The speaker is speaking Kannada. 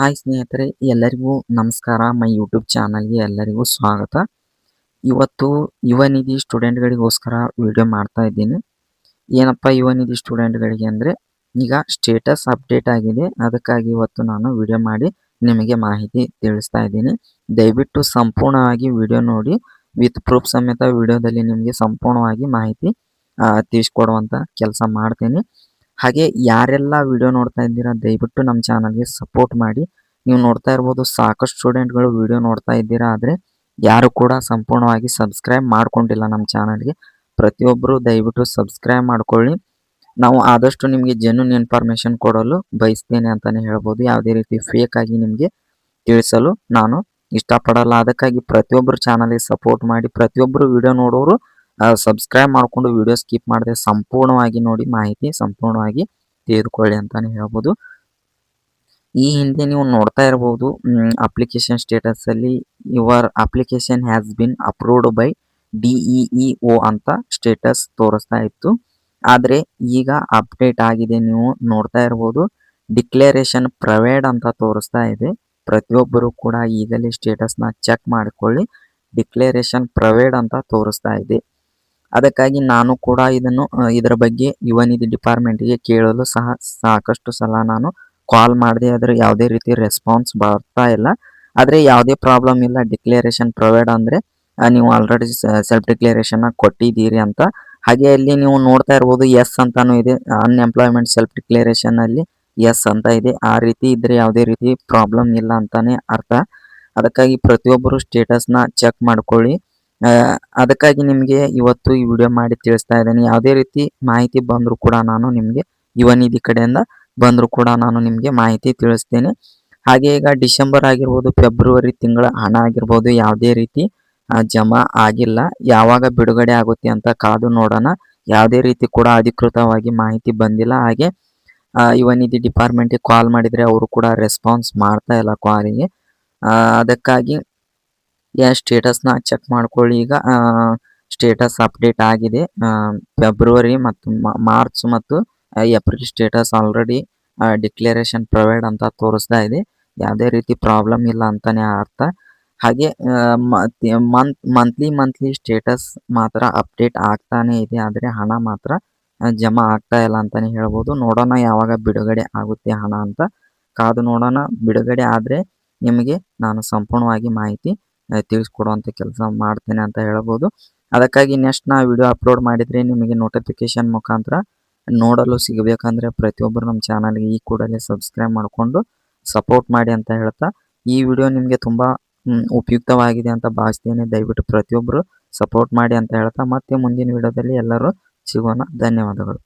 ಹಾಯ್ ಸ್ನೇಹಿತರೆ, ಎಲ್ಲರಿಗೂ ನಮಸ್ಕಾರ. ಮೈ ಯೂಟ್ಯೂಬ್ ಚಾನಲ್ಗೆ ಎಲ್ಲರಿಗೂ ಸ್ವಾಗತ. ಇವತ್ತು ಯುವ ನಿಧಿ ಸ್ಟೂಡೆಂಟ್ಗಳಿಗೋಸ್ಕರ ವಿಡಿಯೋ ಮಾಡ್ತಾ ಇದ್ದೀನಿ. ಏನಪ್ಪ ಯುವ ನಿಧಿ ಸ್ಟೂಡೆಂಟ್ಗಳಿಗೆ ಅಂದರೆ, ಈಗ ಸ್ಟೇಟಸ್ ಅಪ್ಡೇಟ್ ಆಗಿದೆ. ಅದಕ್ಕಾಗಿ ಇವತ್ತು ನಾನು ವಿಡಿಯೋ ಮಾಡಿ ನಿಮಗೆ ಮಾಹಿತಿ ತಿಳಿಸ್ತಾ ಇದ್ದೀನಿ. ದಯವಿಟ್ಟು ಸಂಪೂರ್ಣವಾಗಿ ವಿಡಿಯೋ ನೋಡಿ. ವಿತ್ ಪ್ರೂಫ್ ಸಮೇತ ವಿಡಿಯೋದಲ್ಲಿ ನಿಮಗೆ ಸಂಪೂರ್ಣವಾಗಿ ಮಾಹಿತಿ ತಿಳಿಸ್ಕೊಡುವಂಥ ಕೆಲಸ ಮಾಡ್ತೀನಿ. ಹಾಗೆ ಯಾರೆಲ್ಲ ವಿಡಿಯೋ ನೋಡ್ತಾ ಇದ್ದೀರಾ ದಯವಿಟ್ಟು ನಮ್ಮ ಚಾನಲ್ಗೆ ಸಪೋರ್ಟ್ ಮಾಡಿ. ನೀವು ನೋಡ್ತಾ ಇರ್ಬೋದು ಸಾಕಷ್ಟು ಸ್ಟೂಡೆಂಟ್ಗಳು ವಿಡಿಯೋ ನೋಡ್ತಾ ಇದ್ದೀರಾ, ಆದರೆ ಯಾರು ಕೂಡ ಸಂಪೂರ್ಣವಾಗಿ ಸಬ್ಸ್ಕ್ರೈಬ್ ಮಾಡ್ಕೊಂಡಿಲ್ಲ ನಮ್ಮ ಚಾನಲ್ಗೆ. ಪ್ರತಿಯೊಬ್ಬರು ದಯವಿಟ್ಟು ಸಬ್ಸ್ಕ್ರೈಬ್ ಮಾಡ್ಕೊಳ್ಳಿ. ನಾವು ಆದಷ್ಟು ನಿಮಗೆ ಜೆನ್ಯೂನ್ ಇನ್ಫಾರ್ಮೇಷನ್ ಕೊಡಲು ಬಯಸ್ತೇನೆ ಅಂತಲೇ ಹೇಳ್ಬೋದು. ಯಾವುದೇ ರೀತಿ ಫೇಕ್ ಆಗಿ ನಿಮಗೆ ತಿಳಿಸಲು ನಾನು ಇಷ್ಟಪಡಲ್ಲ. ಅದಕ್ಕಾಗಿ ಪ್ರತಿಯೊಬ್ಬರು ಚಾನಲ್ಗೆ ಸಪೋರ್ಟ್ ಮಾಡಿ. ಪ್ರತಿಯೊಬ್ಬರು ವಿಡಿಯೋ ನೋಡೋರು ಸಬ್ಸ್ಕ್ರೈಬ್ ಮಾಡಿಕೊಂಡು ವಿಡಿಯೋ ಸ್ಕಿಪ್ ಮಾಡದೆ ಸಂಪೂರ್ಣವಾಗಿ ನೋಡಿ, ಮಾಹಿತಿ ಸಂಪೂರ್ಣವಾಗಿ ತೆಗೆದುಕೊಳ್ಳಿ ಅಂತಲೇ ಹೇಳ್ಬೋದು. ಈ ಹಿಂದೆ ನೀವು ನೋಡ್ತಾ ಇರ್ಬೋದು, ಅಪ್ಲಿಕೇಶನ್ ಸ್ಟೇಟಸಲ್ಲಿ your application has been approved by DEEO ಅಂತ ಸ್ಟೇಟಸ್ ತೋರಿಸ್ತಾ ಇತ್ತು. ಆದರೆ ಈಗ ಅಪ್ಡೇಟ್ ಆಗಿದೆ. ನೀವು ನೋಡ್ತಾ ಇರ್ಬೋದು ಡಿಕ್ಲೇರೇಷನ್ ಪ್ರೊವೈಡ್ ಅಂತ ತೋರಿಸ್ತಾ ಇದೆ. ಪ್ರತಿಯೊಬ್ಬರು ಕೂಡ ಈಗಲೇ ಸ್ಟೇಟಸ್ನ ಚೆಕ್ ಮಾಡಿಕೊಳ್ಳಿ. ಡಿಕ್ಲೇರೇಷನ್ ಪ್ರೊವೈಡ್ ಅಂತ ತೋರಿಸ್ತಾ ಇದೆ. ಅದಕ್ಕಾಗಿ ನಾನು ಕೂಡ ಇದರ ಬಗ್ಗೆ ಯುವ ನಿಧಿ ಡಿಪಾರ್ಟ್ಮೆಂಟ್ಗೆ ಕೇಳಲು ಸಹ ಸಾಕಷ್ಟು ಸಲ ನಾನು ಕಾಲ್ ಮಾಡಿದೆ. ಆದರೆ ಯಾವುದೇ ರೀತಿ ರೆಸ್ಪಾನ್ಸ್ ಬರ್ತಾ ಇಲ್ಲ. ಆದರೆ ಯಾವುದೇ ಪ್ರಾಬ್ಲಮ್ ಇಲ್ಲ. ಡಿಕ್ಲೇರೇಷನ್ ಪ್ರೊವೈಡ್ ಅಂದರೆ ನೀವು ಆಲ್ರೆಡಿ ಸೆಲ್ಫ್ ಡಿಕ್ಲೇರೇಷನ್ನ ಕೊಟ್ಟಿದ್ದೀರಿ ಅಂತ. ಹಾಗೆ ಅಲ್ಲಿ ನೀವು ನೋಡ್ತಾ ಇರ್ಬೋದು ಎಸ್ ಅಂತಾನು ಇದೆ. ಅನ್ಎಂಪ್ಲಾಯ್ಮೆಂಟ್ ಸೆಲ್ಫ್ ಡಿಕ್ಲೇರೇಷನಲ್ಲಿ ಎಸ್ ಅಂತ ಇದೆ. ಆ ರೀತಿ ಇದ್ದರೆ ಯಾವುದೇ ರೀತಿ ಪ್ರಾಬ್ಲಮ್ ಇಲ್ಲ ಅಂತಾನೆ ಅರ್ಥ. ಅದಕ್ಕಾಗಿ ಪ್ರತಿಯೊಬ್ಬರು ಸ್ಟೇಟಸ್ನ ಚೆಕ್ ಮಾಡ್ಕೊಳ್ಳಿ. ಅದಕ್ಕಾಗಿ ನಿಮಗೆ ಇವತ್ತು ಈ ವಿಡಿಯೋ ಮಾಡಿ ತಿಳಿಸ್ತಾ ಇದ್ದೀನಿ. ಯಾವುದೇ ರೀತಿ ಮಾಹಿತಿ ಬಂದರೂ ಕೂಡ ನಾನು ನಿಮಗೆ ಯುವ ನಿಧಿ ಕಡೆಯಿಂದ ಬಂದರೂ ಕೂಡ ನಾನು ನಿಮಗೆ ಮಾಹಿತಿ ತಿಳಿಸ್ತೇನೆ. ಹಾಗೆ ಈಗ ಡಿಸೆಂಬರ್ ಆಗಿರ್ಬೋದು, ಫೆಬ್ರವರಿ ತಿಂಗಳ ಹಣ ಆಗಿರ್ಬೋದು ಯಾವುದೇ ರೀತಿ ಜಮಾ ಆಗಿಲ್ಲ. ಯಾವಾಗ ಬಿಡುಗಡೆ ಆಗುತ್ತೆ ಅಂತ ಕಾದು ನೋಡೋಣ. ಯಾವುದೇ ರೀತಿ ಕೂಡ ಅಧಿಕೃತವಾಗಿ ಮಾಹಿತಿ ಬಂದಿಲ್ಲ. ಹಾಗೆ ಯುವ ನಿಧಿ ಡಿಪಾರ್ಟ್ಮೆಂಟಿಗೆ ಕಾಲ್ ಮಾಡಿದರೆ ಅವರು ಕೂಡ ರೆಸ್ಪಾನ್ಸ್ ಮಾಡ್ತಾ ಇಲ್ಲ ಕಾಲಿಗೆ. ಅದಕ್ಕಾಗಿ ಸ್ಟೇಟಸ್ನ ಚೆಕ್ ಮಾಡ್ಕೊಳ್ಳಿ. ಈಗ ಸ್ಟೇಟಸ್ ಅಪ್ಡೇಟ್ ಆಗಿದೆ. ಫೆಬ್ರವರಿ ಮತ್ತು ಮಾರ್ಚ್ ಮತ್ತು April status already declaration provide ಅಂತ ತೋರಿಸ್ತಾ ಇದೆ. ಯಾವುದೇ ರೀತಿ ಪ್ರಾಬ್ಲಮ್ ಇಲ್ಲ ಅಂತಲೇ ಅರ್ಥ. ಹಾಗೆ ಮಂತ್ಲಿ ಸ್ಟೇಟಸ್ ಮಾತ್ರ ಅಪ್ಡೇಟ್ ಆಗ್ತಾನೆ ಇದೆ. ಆದರೆ ಹಣ ಮಾತ್ರ ಜಮಾ ಆಗ್ತಾ ಇಲ್ಲ ಅಂತಲೇ ಹೇಳ್ಬೋದು. ನೋಡೋಣ ಯಾವಾಗ ಬಿಡುಗಡೆ ಆಗುತ್ತೆ ಹಣ ಅಂತ ಕಾದು ನೋಡೋಣ. ಬಿಡುಗಡೆ ಆದರೆ ನಿಮಗೆ ನಾನು ಸಂಪೂರ್ಣವಾಗಿ ಮಾಹಿತಿ ತಿಳಿಸ್ಕೊಡುವಂಥ ಕೆಲಸ ಮಾಡ್ತೇನೆ ಅಂತ ಹೇಳ್ಬೋದು. ಅದಕ್ಕಾಗಿ ನೆಕ್ಸ್ಟ್ ನಾ ವಿಡಿಯೋ ಅಪ್ಲೋಡ್ ಮಾಡಿದರೆ ನಿಮಗೆ ನೋಟಿಫಿಕೇಶನ್ ಮುಖಾಂತರ ನೋಡಲು ಸಿಗಬೇಕಂದ್ರೆ ಪ್ರತಿಯೊಬ್ಬರು ನಮ್ಮ ಚಾನಲ್ಗೆ ಈ ಕೂಡಲೇ ಸಬ್ಸ್ಕ್ರೈಬ್ ಮಾಡಿಕೊಂಡು ಸಪೋರ್ಟ್ ಮಾಡಿ ಅಂತ ಹೇಳ್ತಾ, ಈ ವಿಡಿಯೋ ನಿಮಗೆ ತುಂಬ ಉಪಯುಕ್ತವಾಗಿದೆ ಅಂತ ಭಾವಿಸ್ತೇನೆ. ದಯವಿಟ್ಟು ಪ್ರತಿಯೊಬ್ಬರು ಸಪೋರ್ಟ್ ಮಾಡಿ ಅಂತ ಹೇಳ್ತಾ ಮತ್ತೆ ಮುಂದಿನ ವಿಡಿಯೋದಲ್ಲಿ ಎಲ್ಲರೂ ಸಿಗೋಣ. ಧನ್ಯವಾದಗಳು.